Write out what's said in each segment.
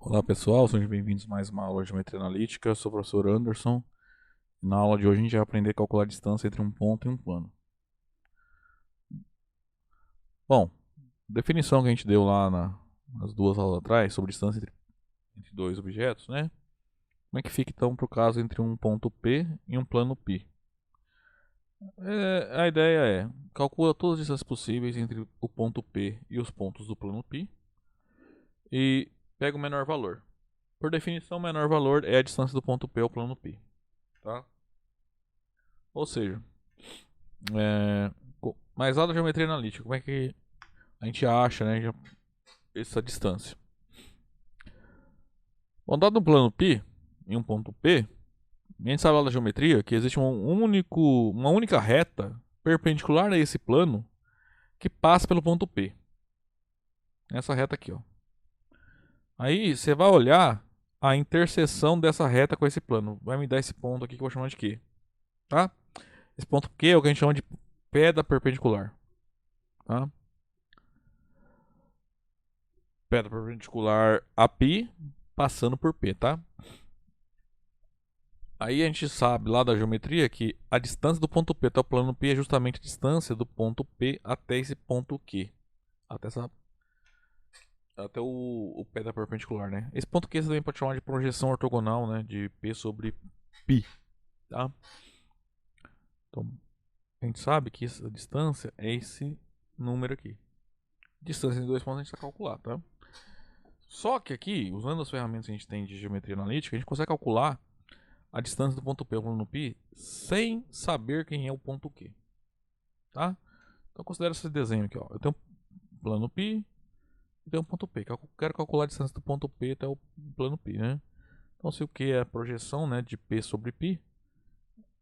Olá pessoal, sejam bem-vindos a mais uma aula de geometria analítica. Eu sou o professor Anderson. Na aula de hoje a gente vai aprender a calcular a distância entre um ponto e um plano. Bom, definição que a gente deu lá nas duas aulas atrás sobre distância entre dois objetos, né? Como é que fica então para o caso entre um ponto P e um plano π? A ideia é, calcula todas as distâncias possíveis entre o ponto P e os pontos do plano π e pega o menor valor. Por definição, o menor valor é a distância do ponto P ao plano π, tá? Ou seja, mas lá da geometria analítica, como é que a gente acha, né, essa distância? Bom, dado um plano π em um ponto P, a gente sabe lá da geometria que existe uma única reta perpendicular a esse plano que passa pelo ponto P. Essa reta aqui, ó. Aí você vai olhar a interseção dessa reta com esse plano. Vai me dar esse ponto aqui que eu vou chamar de Q, tá? Esse ponto Q é o que a gente chama de pedra perpendicular, tá? Pedra perpendicular a π passando por P, tá? Aí a gente sabe lá da geometria que a distância do ponto P até o plano P é justamente a distância do ponto P até esse ponto Q. Até o pé da perpendicular, né? Esse ponto Q você também pode chamar de projeção ortogonal, né? De P sobre π, tá? Então, a gente sabe que essa distância é esse número aqui. Distância em dois pontos a gente precisa calcular, tá? Só que aqui, usando as ferramentas que a gente tem de geometria analítica, a gente consegue calcular a distância do ponto P ao plano π sem saber quem é o ponto Q, tá? Então considera esse desenho aqui, ó. Eu tenho um plano π e tenho um ponto P. Eu quero calcular a distância do ponto P até o plano π, né? Então se o Q é a projeção, né, de P sobre π,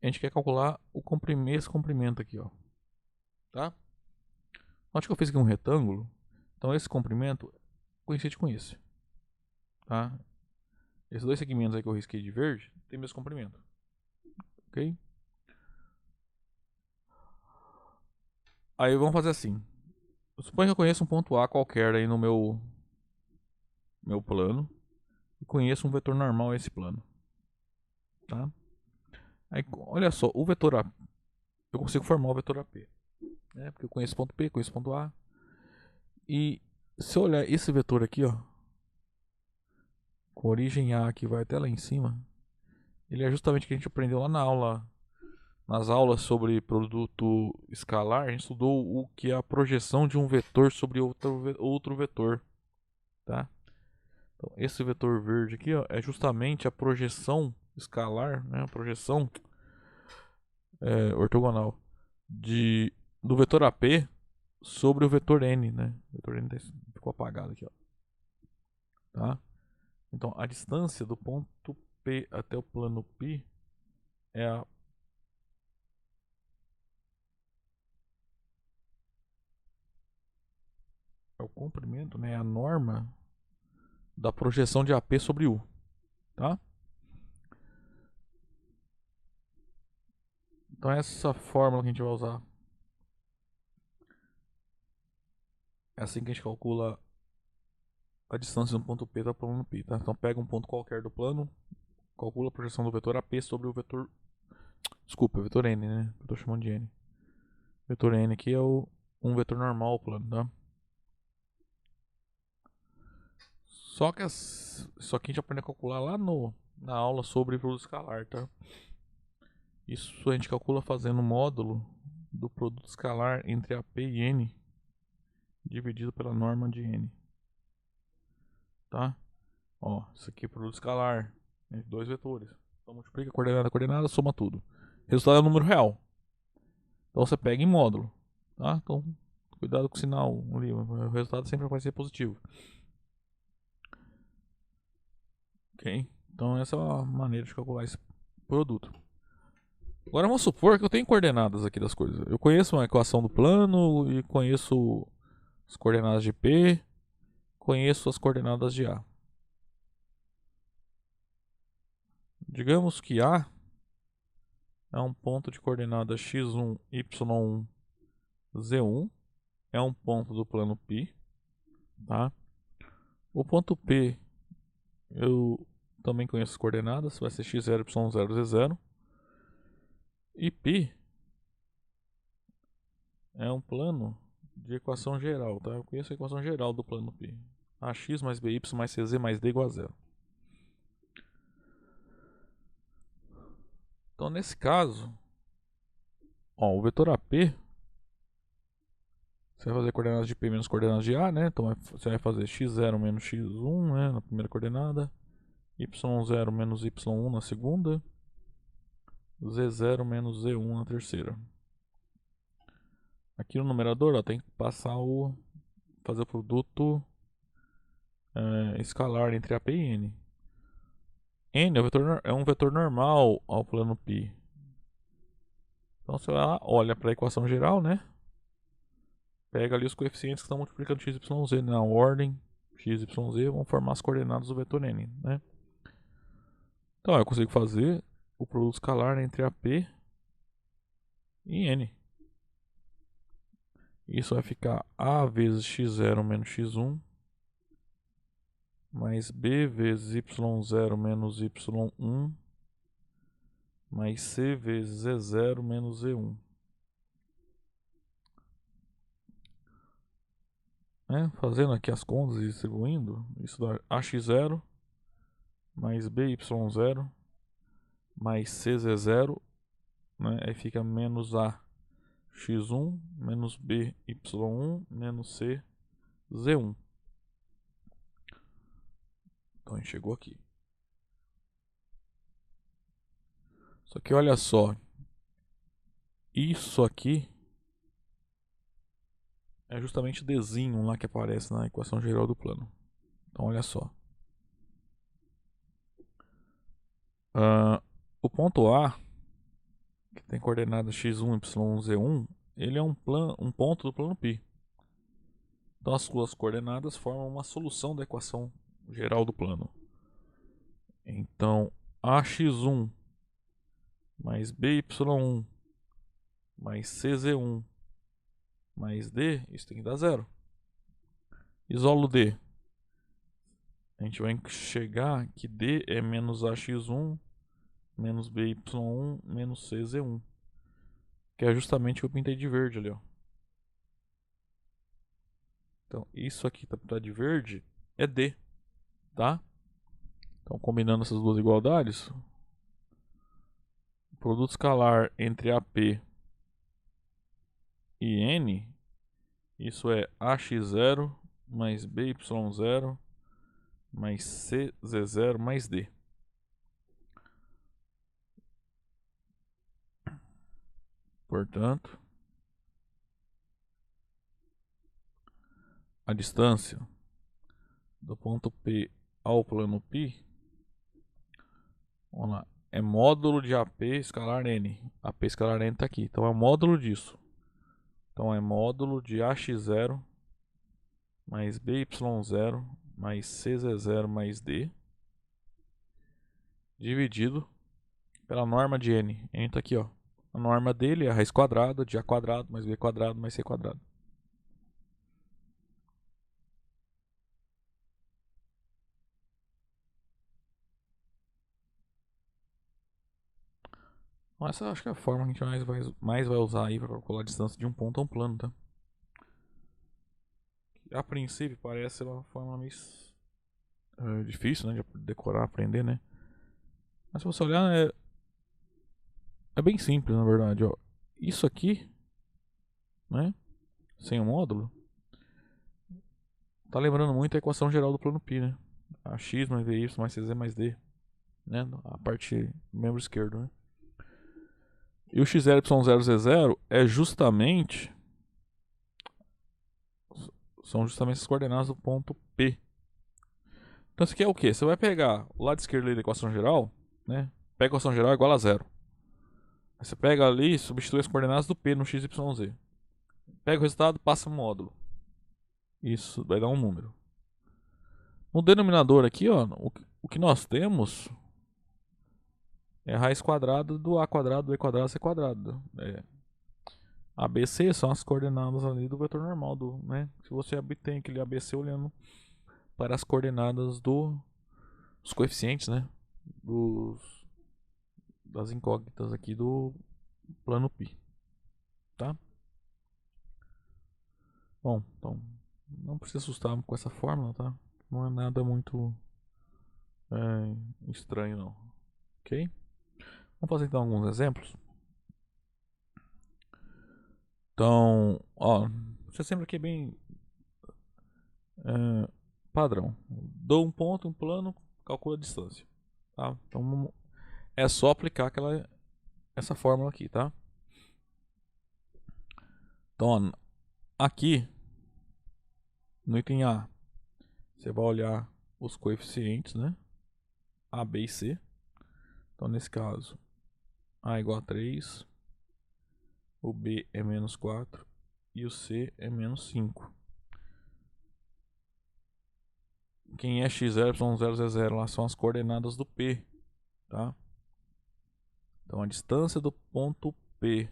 a gente quer calcular esse comprimento aqui, ó. Tá? Note que eu fiz aqui um retângulo. Então esse comprimento coincide com esse, tá? Esses dois segmentos aí que eu risquei de verde tem o mesmo comprimento, ok? Aí vamos fazer assim. Suponho que eu conheço um ponto A qualquer aí no meu plano e conheço um vetor normal a esse plano, tá? Aí, olha só, o vetor A, eu consigo formar o vetor AP, né? Porque eu conheço ponto P, conheço ponto A. E se eu olhar esse vetor aqui, ó, com origem A que vai até lá em cima, ele é justamente o que a gente aprendeu lá nas aulas sobre produto escalar. A gente estudou o que é a projeção de um vetor sobre outro vetor, tá? Então, esse vetor verde aqui, ó, é justamente a projeção escalar, né? A projeção ortogonal do vetor AP sobre o vetor N, né? O vetor N ficou apagado aqui, ó. Tá? Então, a distância do ponto P até o plano π é é o comprimento, né? A norma da projeção de AP sobre U, tá? Então essa fórmula que a gente vai usar é assim que a gente calcula a distância do ponto P até o plano π, tá? Então pega um ponto qualquer do plano, calcula a projeção do vetor AP sobre o vetor... Desculpa, o vetor N, né? Eu tô chamando de N. O vetor N aqui é um vetor normal ao plano, tá? Só que isso aqui a gente aprende a calcular lá na aula sobre produto escalar, tá? Isso a gente calcula fazendo o módulo do produto escalar entre AP e N dividido pela norma de N, tá? Ó, isso aqui é produto escalar, né? Dois vetores. Então multiplica coordenada a coordenada, soma tudo. Resultado é o número real. Então você pega em módulo, tá? Então cuidado com o sinal ali, o resultado sempre vai ser positivo. Ok? Então essa é a maneira de calcular esse produto. Agora vamos supor que eu tenho coordenadas aqui das coisas. Eu conheço uma equação do plano e conheço as coordenadas de P, conheço as coordenadas de A. Digamos que A é um ponto de coordenadas x1, y1, z1, é um ponto do plano π, tá? O ponto P Eu também conheço as coordenadas, vai ser x0, y0, z0. E π é um plano de equação geral, tá? Eu conheço a equação geral do plano π. ax mais by mais cz mais d igual a zero. Então, nesse caso, ó, o vetor AP, você vai fazer coordenadas de P menos coordenadas de A, né? Então você vai fazer x0 menos x1, né, na primeira coordenada, y0 menos y1 na segunda, z0 menos z1 na terceira. Aqui no numerador, ó, tem que passar fazer o produto escalar entre AP e N. N é um vetor normal ao plano π. Então você olha para a equação geral, né? Pega ali os coeficientes que estão multiplicando x, y, z na ordem x, y, z, vão formar as coordenadas do vetor n, né? Então eu consigo fazer o produto escalar entre AP e n. Isso vai ficar A vezes x0 menos x1 mais B vezes y0 menos y1 mais C vezes z0 menos z1. Fazendo aqui as contas e distribuindo, isso dá ax0 mais by0 mais cz0, né? Aí fica menos a x1 menos by1 menos c z1. Então a gente chegou aqui. Só que olha só, isso aqui é justamente o Dzinho lá que aparece na equação geral do plano. Então olha só. O ponto A, que tem coordenadas x1, y1, z1, ele é um ponto do plano π. Então as suas coordenadas formam uma solução da equação geral do plano. Então ax1 mais by1 mais cz1 mais d, isso tem que dar zero. Isolo d. A gente vai chegar que d é menos ax1 menos by1 menos cz1. Que é justamente o que eu pintei de verde ali, ó. Então isso aqui tá de verde é d, tá? Então combinando essas duas igualdades, o produto escalar entre AP e N, isso é ax0 mais by0 mais cz0 mais d. Portanto, a distância do ponto P ao plano π, vamos lá, é módulo de AP escalar N. AP escalar N está aqui, então é o módulo disso. Então é módulo de ax0 mais by0 mais cz0 mais d dividido pela norma de n. N está aqui, ó. A norma dele é a raiz quadrada de a quadrado mais b quadrado mais c quadrado. Então essa acho que é a forma que a gente mais vai usar aí para calcular a distância de um ponto a um plano, tá? A princípio parece ser uma forma meio difícil, né, de decorar, aprender, né? Mas se você olhar, é bem simples, na verdade, ó. Isso aqui, né, sem o módulo, tá lembrando muito a equação geral do plano π, né? Ax mais by mais cz mais d, né? A parte do membro esquerdo, né? E o x0, y0, z0 é justamente são justamente as coordenadas do ponto P. Então isso aqui é o que? Você vai pegar o lado esquerdo ali da equação geral, né? Pega a equação geral igual a zero. Aí você pega ali e substitui as coordenadas do P no x, y, z. Pega o resultado, passa o módulo. Isso vai dar um número. No denominador aqui, ó, o que nós temos é a raiz quadrada do a quadrado, b quadrado, c quadrado. ABC são as coordenadas ali do vetor normal, né? Se você obtém aquele ABC olhando para as coordenadas do os coeficientes, né, das incógnitas aqui do plano π, tá? Bom, então não precisa assustar com essa fórmula, tá? Não é nada muito estranho não, ok? Vamos fazer então alguns exemplos. Então, ó, você sempre aqui é bem padrão. Dou um ponto, um plano, calcula a distância, tá? Então é só aplicar essa fórmula aqui, tá? Então, ó, aqui no item A, você vai olhar os coeficientes, né? A, B e C. Então, nesse caso, A é igual a 3, o B é menos 4 e o C é menos 5. Quem é x0, y0, z0 lá são as coordenadas do P, tá? Então, a distância do ponto P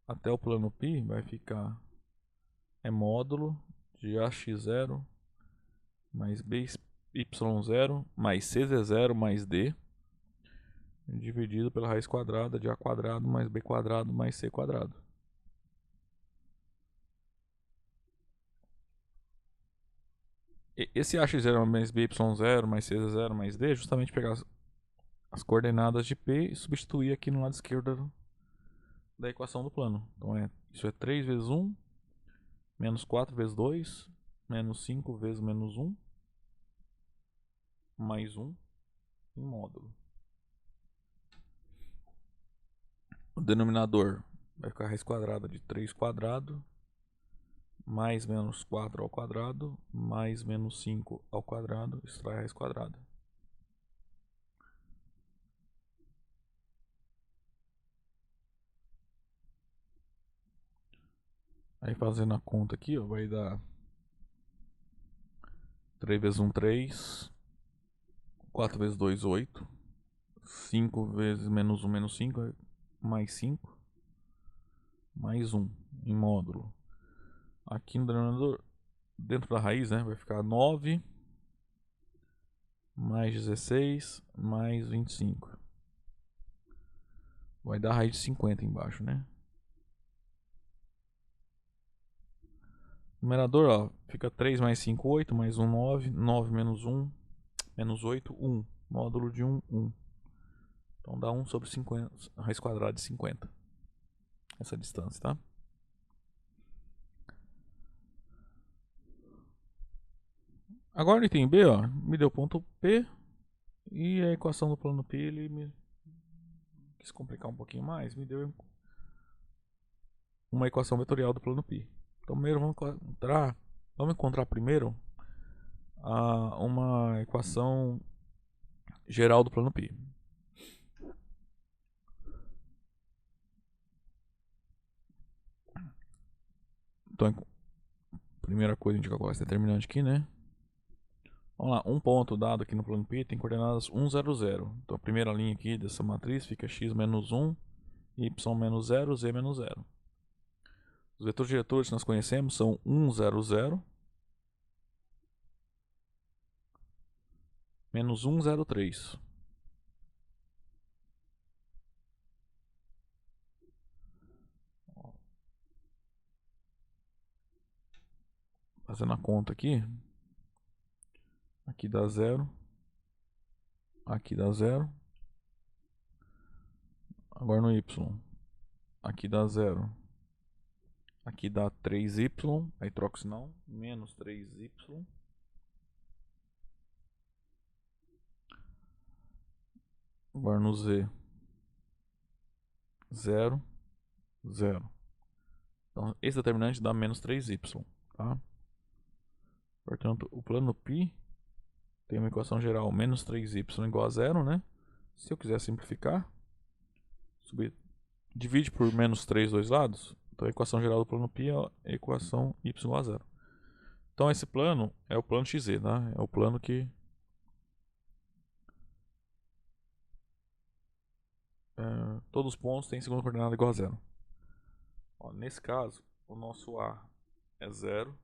até o plano π vai ficar módulo de ax0 mais by0 mais cz0 mais d dividido pela raiz quadrada de a quadrado mais b quadrado mais c quadrado. Esse ax0 mais by0 mais cz0 mais d é justamente pegar as coordenadas de P e substituir aqui no lado esquerdo da equação do plano. Então isso é 3 vezes 1, menos 4 vezes 2, menos 5 vezes menos 1, mais 1 em módulo. O denominador vai ficar a raiz quadrada de 3 quadrado, mais menos 4 ao quadrado, mais menos 5 ao quadrado, extrai a raiz quadrada. Aí fazendo a conta aqui, ó, vai dar 3 vezes 1, 3, 4 vezes 2, 8, 5 vezes menos 1, menos 5, mais 5, mais 1 em módulo. Aqui no denominador, dentro da raiz, né, vai ficar 9 mais 16 mais 25. Vai dar a raiz de 50 embaixo, né? Numerador, ó, fica 3 mais 5, 8, mais 1, 9, 9 menos 1, menos 8, 1. Módulo de 1, 1. Então dá 1 sobre 50, raiz quadrada de 50. Essa distância, tá? Agora no item B, ó, me deu ponto P e a equação do plano P ele me quis complicar um pouquinho mais, me deu uma equação vetorial do plano π. Então primeiro vamos encontrar primeiro uma equação geral do plano π. Então, primeira coisa a gente calcula esse determinante aqui, né? Vamos lá, um ponto dado aqui no plano π tem coordenadas 1, 0, 0. Então a primeira linha aqui dessa matriz fica x menos 1, y menos 0, z menos 0. Os vetores diretores que nós conhecemos são 1, 0, 0, menos 1, 0, 3. Fazendo a conta aqui, aqui dá 0, aqui dá 0. Agora no y, aqui dá 0, aqui dá 3y, aí troca o sinal, menos 3y. Agora no z, 0, 0. Então esse determinante dá menos 3y, tá? Portanto, o plano π tem uma equação geral menos 3y igual a 0, né? Se eu quiser simplificar, divide por menos 3 dois lados. Então a equação geral do plano π é a equação y igual a 0. Então esse plano é o plano XZ, tá? É o plano que todos os pontos têm segunda coordenada igual a 0. Ó, nesse caso, o nosso A é 0,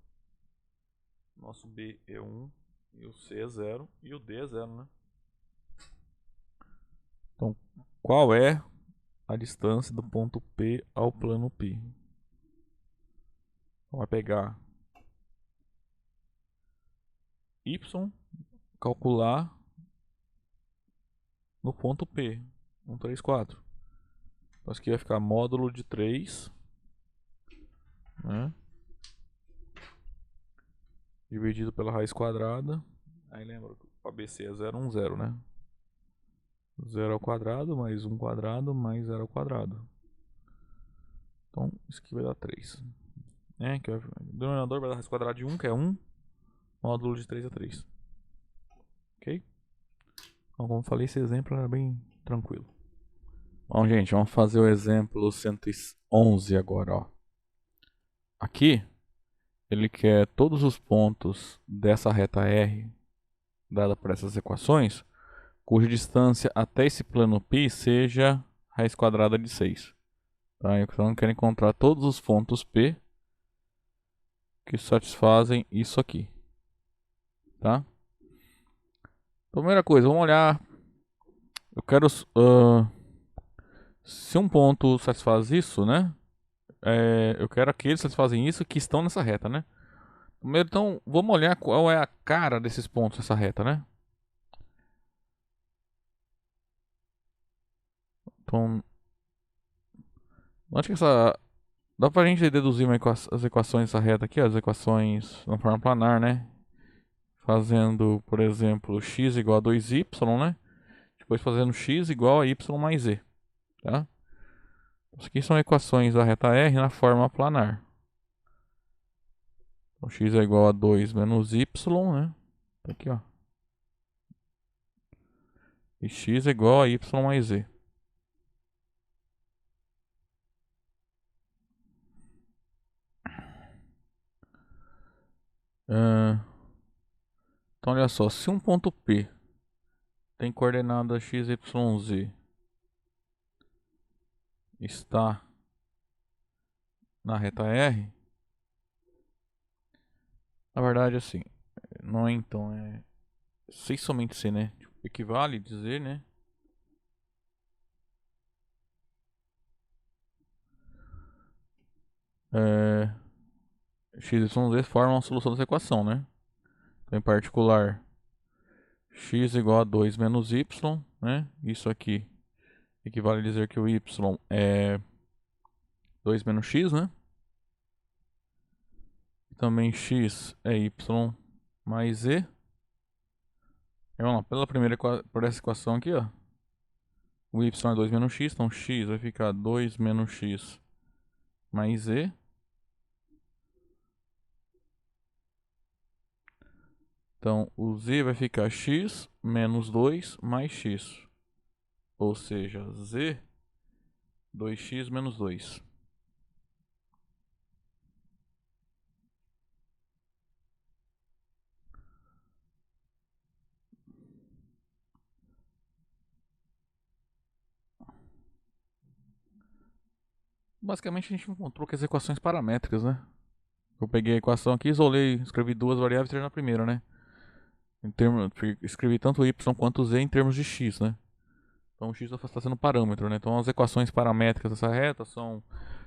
nosso B é 1 E o C é 0 e o D é 0, né? Então, qual é a distância do ponto P ao plano Π? Então, vai pegar Y, calcular no ponto P. 1, 3, 4. Então, isso aqui vai ficar módulo de 3, né? Dividido pela raiz quadrada. Aí lembra que o ABC é 0, 1, 0, né? 0 ao quadrado mais 1 quadrado mais 0 ao quadrado. Então, isso aqui vai dar 3. O denominador vai dar raiz quadrada de 1, que é 1. Módulo de 3 é 3. Ok? Então, como eu falei, esse exemplo era bem tranquilo. Bom, gente, vamos fazer o exemplo 111 agora, ó. Aqui, ele quer todos os pontos dessa reta R, dada por essas equações, cuja distância até esse plano π seja raiz quadrada de 6. Tá? Então, eu quero encontrar todos os pontos P que satisfazem isso aqui. Tá? Primeira coisa, vamos olhar. Eu quero... se um ponto satisfaz isso, né? Eu quero aqueles que satisfazem isso que estão nessa reta, né? Primeiro, então, vamos olhar qual é a cara desses pontos nessa reta, né? Então, acho que dá pra gente deduzir as equações dessa reta aqui, ó, as equações na forma planar, né? Fazendo, por exemplo, x igual a 2y, né? Depois fazendo x igual a y mais z, tá? Isso aqui são equações da reta R na forma planar. Então, x é igual a 2 menos y, né? Tá aqui, ó. E x é igual a y mais z. Então, olha só. Se um ponto P tem coordenada x, y, z está na reta R, na verdade, assim, não é então, é se somente C, né? Tipo, equivale dizer, né? X, Y, Z formam a solução dessa equação, né? Então, em particular, x igual a 2 menos y, né? Isso aqui equivale a dizer que o y é 2 menos x, né? E também x é y mais z. E vamos lá, por essa equação aqui, ó. O y é 2 menos x, então x vai ficar 2 menos x mais z. Então, o z vai ficar x menos 2 mais x. Ou seja, z 2x menos 2. Basicamente, a gente encontrou que as equações paramétricas, né? Eu peguei a equação aqui, isolei, escrevi duas variáveis e tirei na primeira, né? Escrevi tanto y quanto z em termos de x, né? Então o x está sendo parâmetro, né? Então as equações paramétricas dessa reta são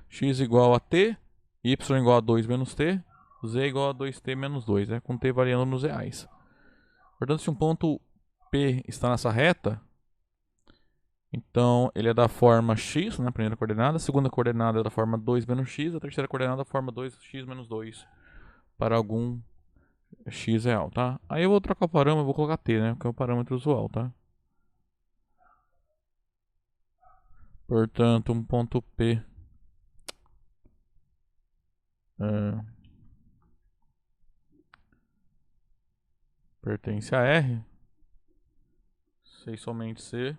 x igual a t, y igual a 2 menos t, z igual a 2t menos 2, né? Com t variando nos reais. Portanto, se um ponto P está nessa reta, então ele é da forma x, na primeira coordenada, a segunda coordenada é da forma 2 menos x, a terceira coordenada é da forma 2x menos 2 para algum x real, tá? Aí eu vou trocar o parâmetro, vou colocar t, né? Que é o parâmetro usual, tá? Portanto, um ponto P pertence a R, sei somente C.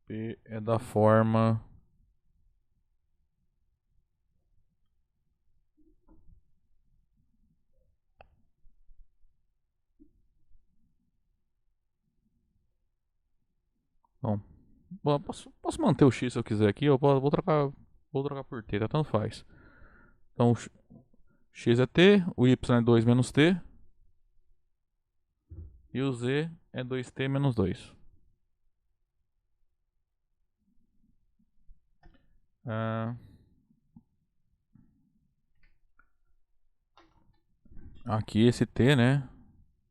P é da forma bom, posso manter o x se eu quiser aqui, vou trocar por t, tá? Tanto faz. Então, X é t, o y é 2 menos t. E o z é 2t menos 2. Aqui esse t, né,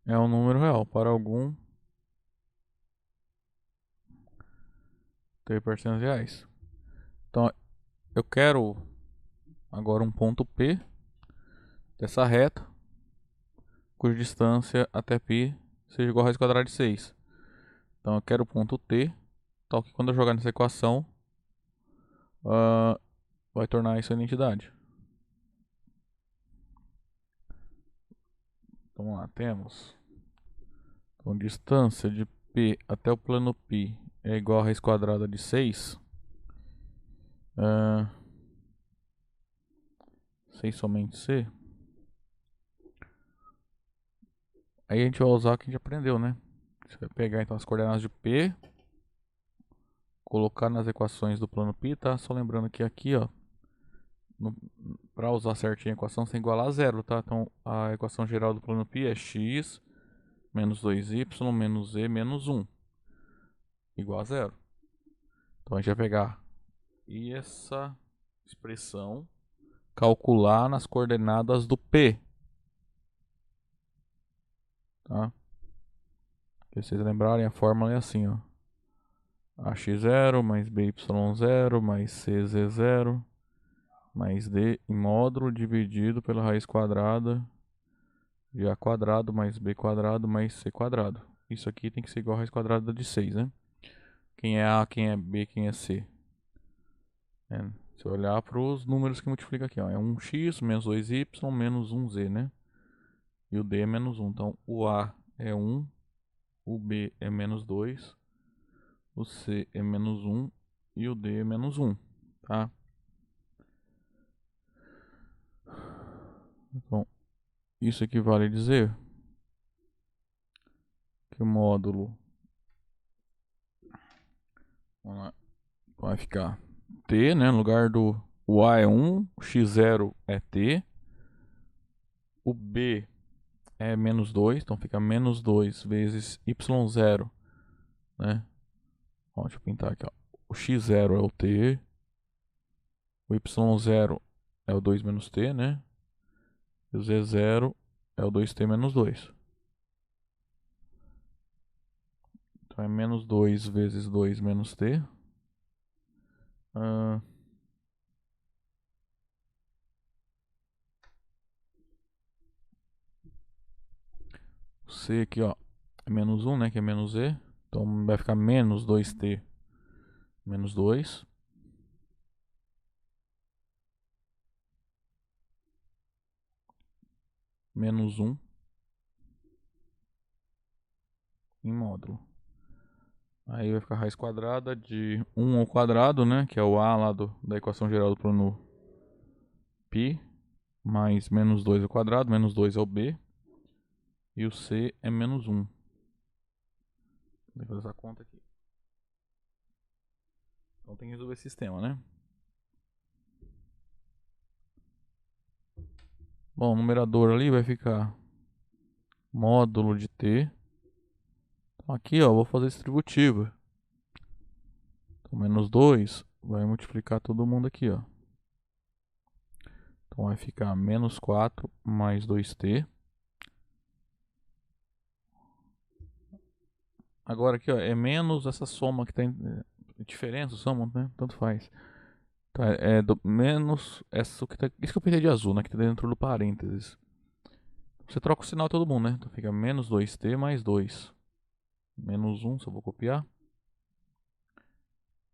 é um número real para algum t% reais. Então eu quero agora um ponto P dessa reta cuja distância até π seja igual a raiz quadrada de 6. Então eu quero o ponto T, tal que quando eu jogar nessa equação, vai tornar isso a identidade. Então, vamos lá, temos então, distância de P até o plano π é igual a raiz quadrada de 6. 6 somente C. Aí a gente vai usar o que a gente aprendeu, né? Você vai pegar então as coordenadas de P, colocar nas equações do plano π, tá? Só lembrando que aqui, ó, para usar certinho a equação, você tem que igualar a zero, tá? Então a equação geral do plano π é x menos 2y menos z menos 1 igual a zero. Então a gente vai pegar essa expressão, calcular nas coordenadas do P. Tá? Se vocês lembrarem, a fórmula é assim, ó. ax0 mais by0 mais cz0 mais d em módulo dividido pela raiz quadrada de a quadrado mais b quadrado mais c quadrado. Isso aqui tem que ser igual a raiz quadrada de 6, né? Quem é a, quem é b, quem é c. Se eu olhar para os números que multiplicam aqui, ó, é 1x menos 2y menos 1z, né? E o d é menos 1. Então o a é 1, o b é menos 2, o c é menos 1 e o d é menos 1, tá? Então, isso equivale a dizer que o módulo vai ficar t, né? No lugar do o a é 1, o x0 é t, o b é menos 2, então fica menos 2 vezes y0, né? Ó, deixa eu pintar aqui, ó. O x0 é o t, o y0 é o 2 menos t, né? E o z0 é o 2t menos 2. Então é menos 2 vezes 2 menos t. O c aqui, ó, é menos 1, né? Que é menos z. Então vai ficar menos 2t menos 2. Menos 1 em módulo. Aí vai ficar raiz quadrada de 1 ao quadrado, né? Que é o a lá da equação geral do plano π. Mais menos 2 ao quadrado. Menos 2 é o b. E o c é menos 1. Vou fazer essa conta aqui. Então tem que resolver esse sistema, né? Bom, o numerador ali vai ficar módulo de t. Então aqui, ó, vou fazer distributiva. Então menos 2 vai multiplicar todo mundo aqui, ó. Então vai ficar menos 4 mais 2t. Agora aqui, ó, é menos essa soma que tem diferença, soma, né? Tanto faz. Tá, é menos essa que tá, isso que eu pintei de azul, né? Que tá dentro do parênteses. Você troca o sinal todo mundo, né? Então fica menos 2t mais 2. Menos 1, só vou copiar.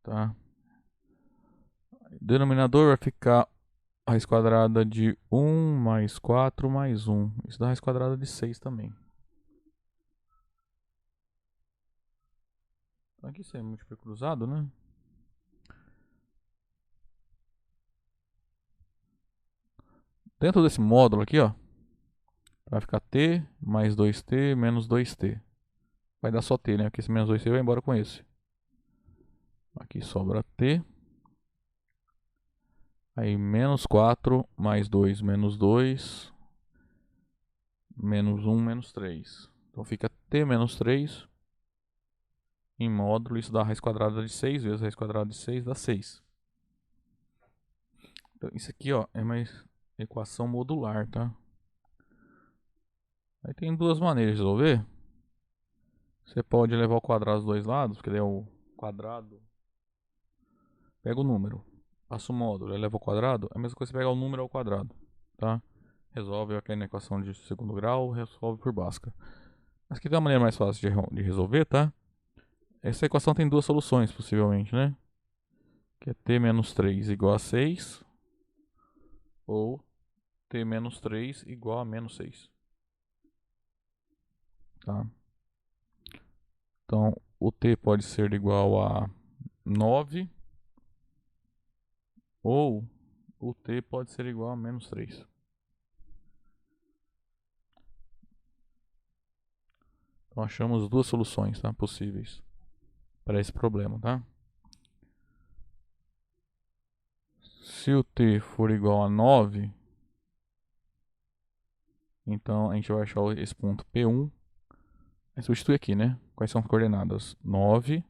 Tá. Denominador vai ficar a raiz quadrada de 1 mais 4 mais 1. Isso dá a raiz quadrada de 6 também. Então aqui isso é múltiplo cruzado, né? Dentro desse módulo aqui, ó, vai ficar t mais 2t menos 2t. Vai dar só t, né? Porque esse menos 2t vai embora com esse. Aqui sobra t. Aí menos 4 mais 2 menos 2 menos 1 menos 3. Então fica t menos 3 em módulo. Isso dá a raiz quadrada de 6 vezes a raiz quadrada de 6 dá 6. Então isso aqui ó, é uma equação modular, tá? Aí tem duas maneiras de resolver. Você pode levar ao quadrado os dois lados, porque daí é o quadrado. Pega o número, passa o módulo, eleva ao quadrado. É a mesma coisa que pegar o número ao quadrado, tá? Resolve aqui na equação de segundo grau, resolve por Bhaskara. Mas aqui tem uma maneira mais fácil de resolver, tá? Essa equação tem duas soluções, possivelmente, né? Que é t menos 3 igual a 6. Ou t menos 3 igual a menos 6. Tá? Então, o t pode ser igual a 9. Ou o t pode ser igual a menos 3. Então achamos duas soluções, tá, possíveis para esse problema, tá? Se o t for igual a 9, então a gente vai achar esse ponto P1. É substituir aqui, né? Quais são as coordenadas? 9.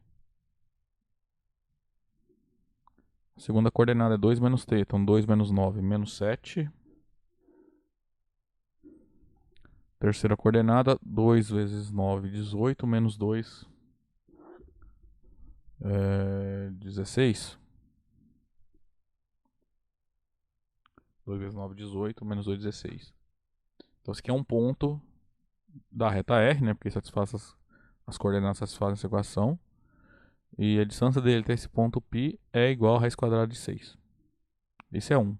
A segunda coordenada é 2 menos t, então 2 menos 9, menos 7. Terceira coordenada, 2 vezes 9, 18, menos 2, 16. 2 vezes 9, 18, menos 2, 16. Então esse aqui é um ponto da reta R, né? Porque satisfaz as coordenadas satisfazem essa equação. E a distância dele até esse ponto π é igual a raiz quadrada de 6. Esse é 1.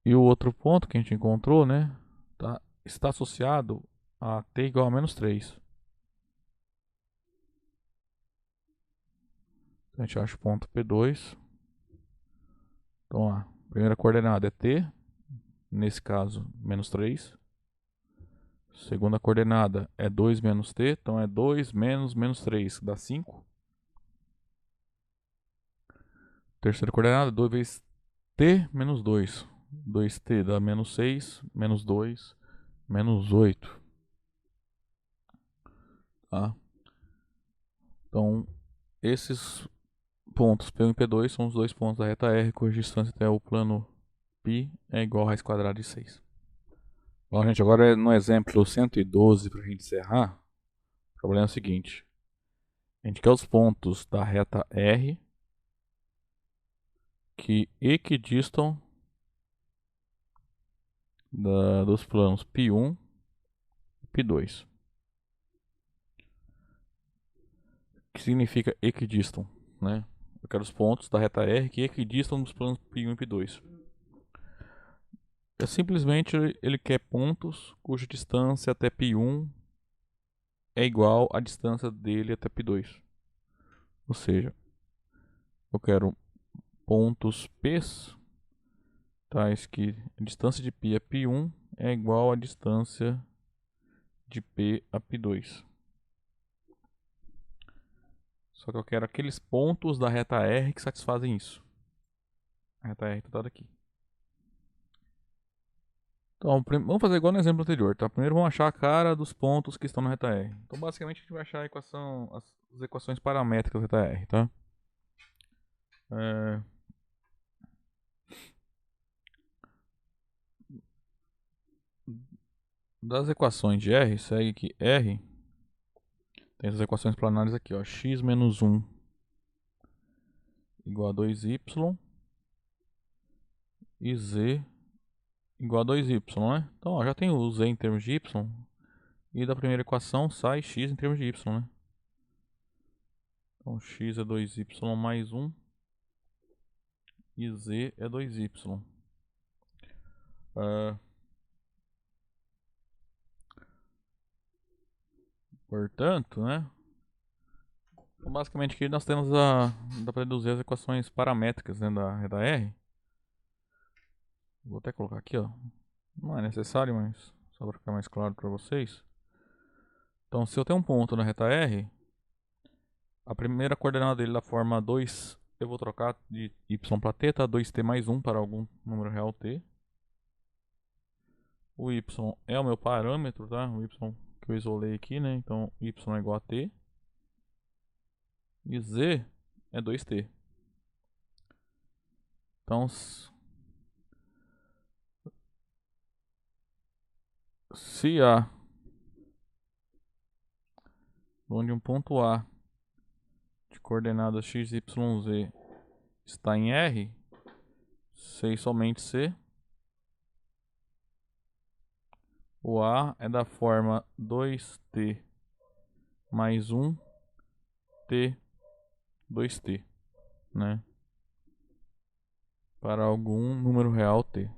E o outro ponto que a gente encontrou, né? Está associado a t igual a menos 3. Então a gente acha o ponto P2. Então a primeira coordenada é t, nesse caso menos 3. Segunda coordenada é 2 menos t, então é 2 menos 3, que dá 5. Terceira coordenada, 2 vezes t menos 2. 2t dá menos 6, menos 2, menos 8. Tá? Então, esses pontos P1 e P2 são os dois pontos da reta R, cuja distância até o plano π é igual a raiz quadrada de 6. Bom, gente, agora no exemplo 112, para a gente encerrar, o problema é o seguinte. A gente quer os pontos da reta R que equidistam dos planos π1 e π2. O que significa equidistam, né? Eu quero os pontos da reta R que equidistam dos planos π1 e π2. É simplesmente ele quer pontos cuja distância até π1 é igual à distância dele até π2. Ou seja, eu quero pontos P tais que a distância de π a π1 é igual à distância de P a π2. Só que eu quero aqueles pontos da reta R que satisfazem isso. A reta R está dada aqui. Então, vamos fazer igual no exemplo anterior, tá? Primeiro vamos achar a cara dos pontos que estão na reta R. Então, basicamente, a gente vai achar a equação, as equações paramétricas da reta R, tá? Das equações de R, segue que R tem essas equações planares aqui, ó. X menos 1 igual a 2y e z igual a 2y, né? Então, ó, já tem o z em termos de y e da primeira equação sai x em termos de y, né? Então, x é 2y mais 1 e z é 2y. Portanto, né? Então, basicamente aqui nós temos dá para reduzir as equações paramétricas, né, da R. Vou até colocar aqui, ó. Não é necessário, mas só para ficar mais claro para vocês. Então, se eu tenho um ponto na reta R, a primeira coordenada dele da forma 2 eu vou trocar de y para t, tá? 2t mais 1 para algum número real t. O y é o meu parâmetro, tá? O y que eu isolei aqui, né? Então y é igual a t. E z é 2t. Então, se A, onde um ponto A de coordenadas x, y, z está em R, C e somente C, o A é da forma 2t mais 1t 2t, né? Para algum número real t.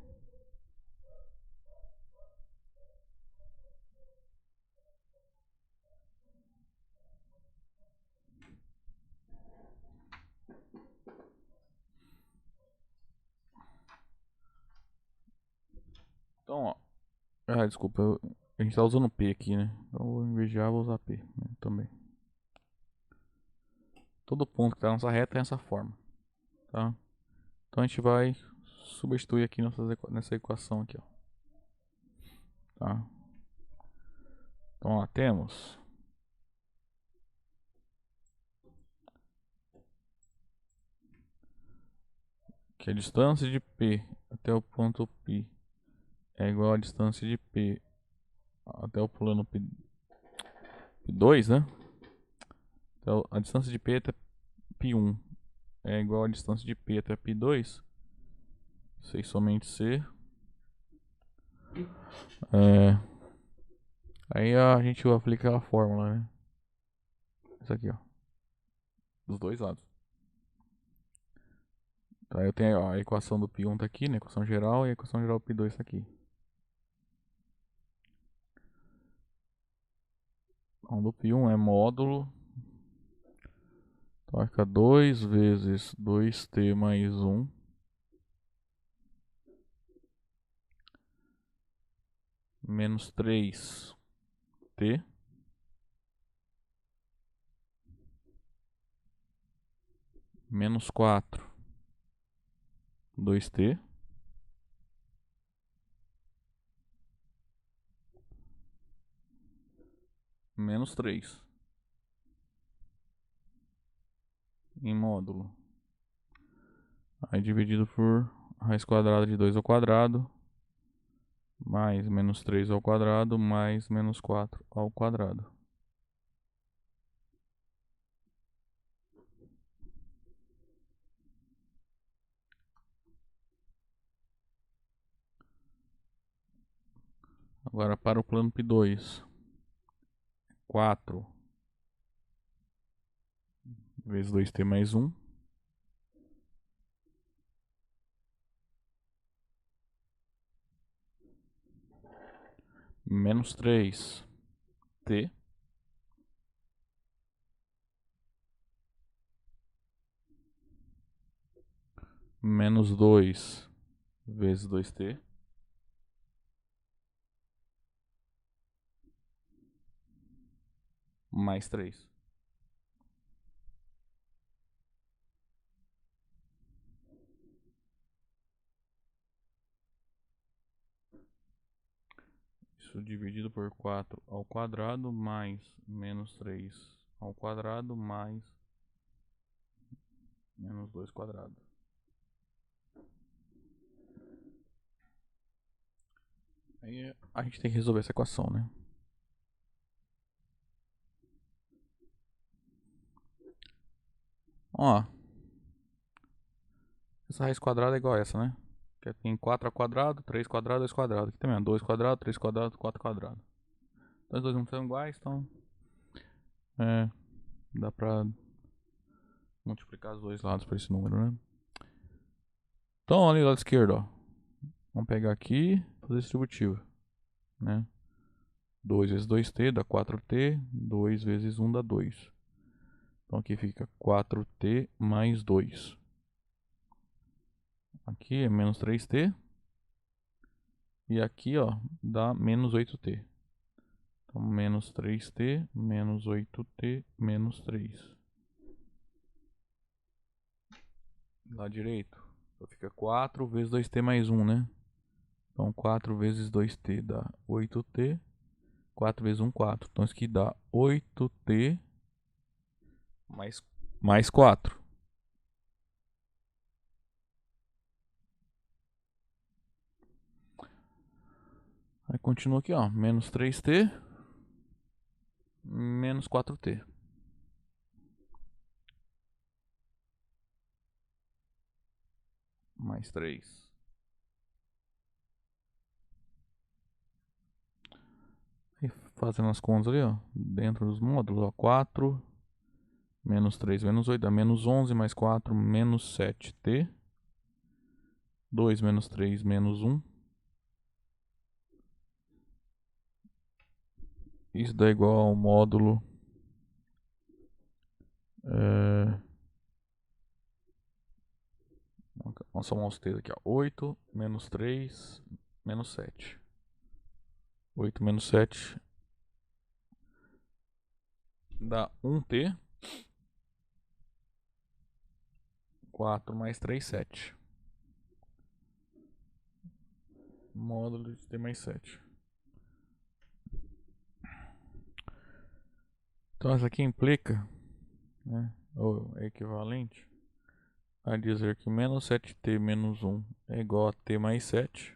Então, ó. Desculpa, a gente tá usando P aqui, né? Então, em vez de A, vou usar P, né? Também. Todo ponto que tá nessa reta tem essa forma, tá? Então a gente vai substituir aqui nessa equação aqui, ó. Tá? Então, ó, temos que a distância de P até o ponto P é igual à distância de P até o plano P2, né? Então, a distância de P até P1 é igual à distância de P até P2. C somente C. Aí a gente aplica a fórmula, né? Isso aqui, ó. Dos dois lados. Então, eu tenho ó, a equação do P1 tá aqui, né? Equação geral, e a equação geral do P2 tá aqui. Então, do P1 é módulo. Então vai ficar 2 vezes 2t mais 1 menos 3t menos 4 2t menos 3 em módulo. Aí dividido por raiz quadrada de 2 ao quadrado mais menos 3 ao quadrado mais menos 4 ao quadrado. Agora para o plano P2, 4 vezes 2t mais 1 menos 3t menos 2 vezes 2t mais 3. Isso dividido por 4 ao quadrado mais menos 3 ao quadrado mais menos 2 quadrado. Aí a gente tem que resolver essa equação, né? Ó, essa raiz quadrada é igual a essa, né? Que tem 4 ao quadrado, 3 quadrado, 2 quadrado. Aqui também, 2 quadrado, 3 quadrado, 4 quadrado. Então os dois não são iguais, então dá pra multiplicar os dois lados por esse número, né? Então ali do lado esquerdo, ó. Vamos pegar aqui e fazer distributivo, né? 2 vezes 2t dá 4t, 2 vezes 1 dá 2. Então aqui fica 4t mais 2. Aqui é menos 3t. E aqui, ó, dá menos 8t. Então, menos 3t, menos 8t, menos 3. Lado direito. Então fica 4 vezes 2t mais 1, né? Então 4 vezes 2t dá 8t. 4 vezes 1, 4. Então isso aqui dá 8t mais 4. Aí continua aqui, ó. Menos 3t. Menos 4t. Mais 3. E fazendo as contas ali, ó. Dentro dos módulos, ó. 4 menos 3 menos 8 dá menos 11 mais 4 menos 7t. 2 menos 3 menos 1. Isso dá igual ao módulo. Vamos somar os t's aqui, ó. 8 menos 3 menos 7. 8 menos 7 dá 1t. 4 mais 3, 7. Módulo de t mais 7. Então essa aqui implica, né, ou é equivalente a dizer que menos 7t menos 1 é igual a t mais 7.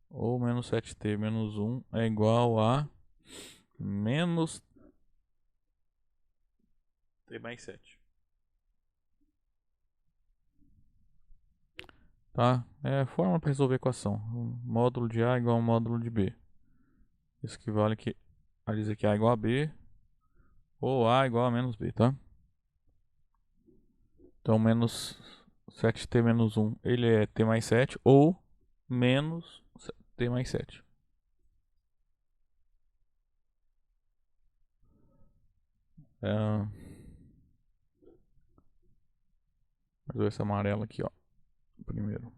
Ou menos 7t menos 1 é igual a menos t mais 7. Tá? É a forma para resolver a equação. O módulo de A é igual ao módulo de B. Isso equivale a dizer que A é igual a B. Ou A é igual a menos B, tá? Então menos 7t menos 1 ele é t mais 7 ou menos t mais 7. Vou ver esse amarelo aqui, ó. Primeiro.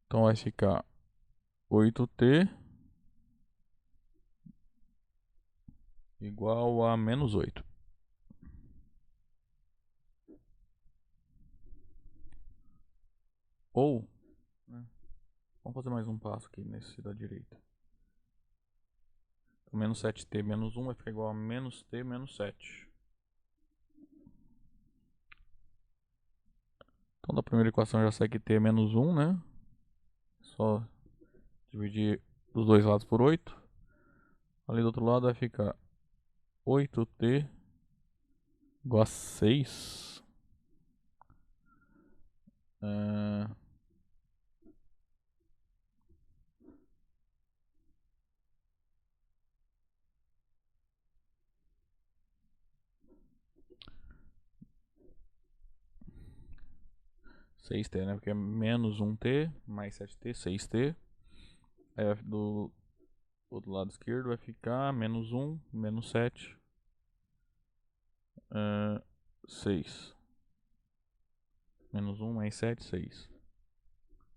Então vai ficar 8t igual a menos 8. Ou, né, vamos fazer mais um passo aqui nesse da direita. Então, menos 7t menos 1 vai ficar igual a menos t menos 7. Então da primeira equação já sai que t é menos 1, né? Só dividir dos dois lados por 8. Ali do outro lado vai ficar 8t igual a 6. 6t, né? Porque é menos 1t mais 7t, 6t. Aí do outro lado esquerdo vai ficar menos 1, menos 7, 6. Menos 1 mais 7, 6.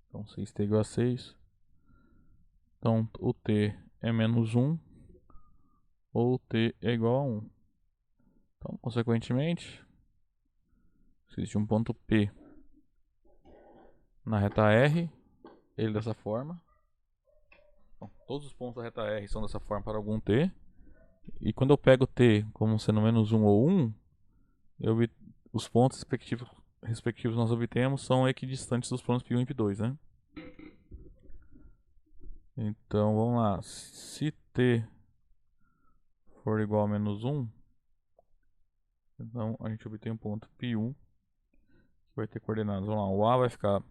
Então 6t igual a 6. Então o t é menos 1 ou t é igual a 1. Então, consequentemente, se existe um ponto P na reta R, ele dessa forma. Bom, todos os pontos da reta R são dessa forma para algum t. E quando eu pego t como sendo menos 1 ou 1, os pontos respectivos nós obtemos são equidistantes dos pontos π1 e π2, né? Então vamos lá. Se t for igual a menos 1, então a gente obtém um ponto π1 que vai ter coordenadas. Vamos lá. O A vai ficar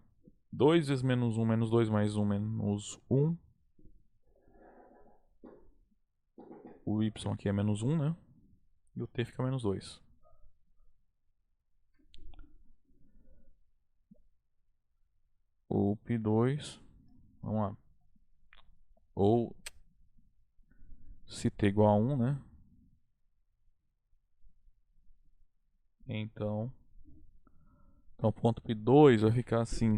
2 vezes menos 1 menos 2 mais 1 menos 1. O y aqui é menos 1, né? E o t fica menos 2. O π2, vamos lá. Ou se t igual a 1, né? Então o ponto π2 vai ficar assim.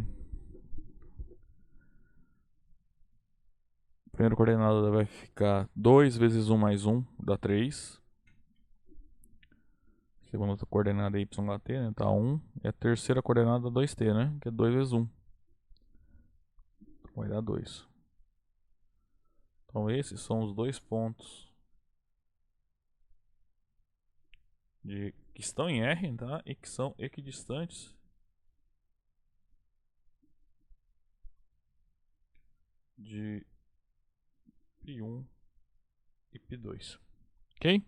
A primeira coordenada vai ficar 2 vezes 1 mais 1 dá 3. Segunda coordenada é YHT, né? Tá 1. E a terceira coordenada 2T, né? Que é 2 vezes 1. Então vai dar 2. Então esses são os dois pontos que estão em R, tá? E que são equidistantes de π1 e π2. Ok?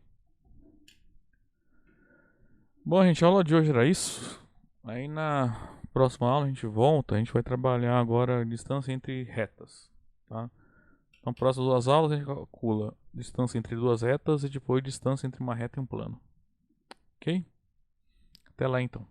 Bom, gente, a aula de hoje era isso. Aí na próxima aula a gente volta. A gente vai trabalhar agora a distância entre retas, tá? Então, próximas duas aulas a gente calcula distância entre duas retas e depois distância entre uma reta e um plano. Ok? Até lá então.